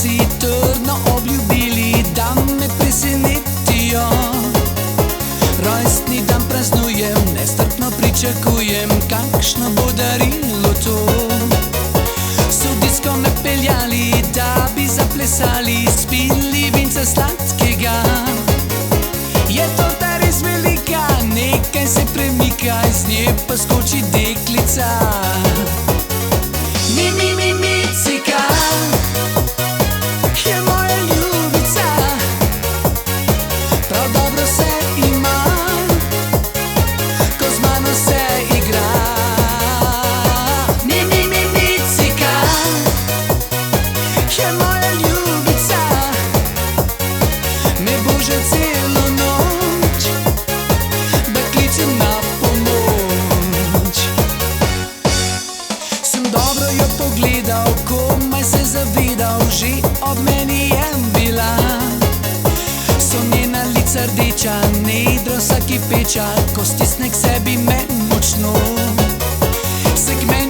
si trdno obljubili, da me presenetijo. Rojstni dan praznujem, nestrpno pričakujem, kakšno bo darilo to. So v disko me peljali, da bi zaplesali, spili vinca sladkega. Je torta res velika, nekaj se premika, iz nje pa skoči deklica. Micika je moja ljubica, prav dobro se ima, ko z mano se igra. Micika je moja ljubica, me bo že celo noč, da kličem na pomoč. Sem dobro jo pogledal, komaj se zavedal, že ob meni je bila. So njena lica rdeča, nedro vsa kipeča, ko stisne k sebi me močno. Se k meni